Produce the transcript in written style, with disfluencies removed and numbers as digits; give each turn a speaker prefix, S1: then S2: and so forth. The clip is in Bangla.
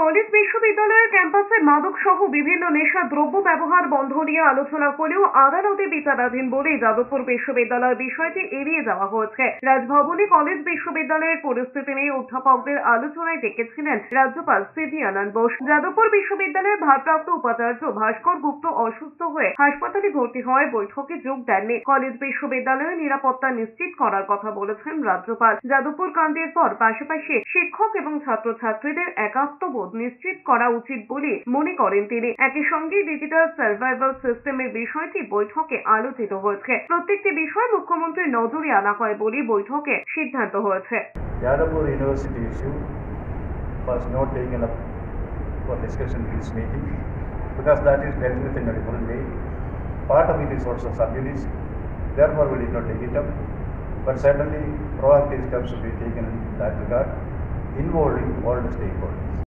S1: কলেজ বিশ্ববিদ্যালয়ের ক্যাম্পাসে মাদক সহ বিভিন্ন নেশা দ্রব্য ব্যবহার বন্ধ নিয়ে আলোচনা হলেও আদালতে বিচারাধীন বলেই যাদবপুর বিশ্ববিদ্যালয় বিষয়টি এড়িয়ে যাওয়া হয়েছে। রাজভবনে কলেজ বিশ্ববিদ্যালয়ের পরিস্থিতি নিয়ে অধ্যাপকদের আলোচনায় ডেকেছিলেন রাজ্যপাল সিভি আনন্দ বোস। যাদবপুর বিশ্ববিদ্যালয়ের ভারপ্রাপ্ত উপাচার্য ভাস্কর গুপ্ত অসুস্থ হয়ে হাসপাতালে ভর্তি হওয়ায় বৈঠকে যোগ দেননি। কলেজ বিশ্ববিদ্যালয়ের নিরাপত্তা নিশ্চিত করার কথা বলেছেন রাজ্যপাল। যাদবপুর কাণ্ডের পর পাশাপাশি শিক্ষক এবং ছাত্রছাত্রীদের একাত্মবোধ নিশ্চিত করা উচিত বলে মনে করেন তিনি। একই সঙ্গে ডিজিটাল সার্ভাইভাল সিস্টেমের বিষয়টি বৈঠকে আলোচিত হয়েছে। প্রত্যেকটি বিষয় মুখ্যমন্ত্রীর নজরে আনা হয় বলে বৈঠকে সিদ্ধান্ত হয়েছে।
S2: Yadavpur University issue was not taken up for discussion in this meeting because that is dealt with in a different way. Part of it is also sub judice, therefore we did not take it up. But certainly proactive steps will be taken in that regard, involving all the stakeholders.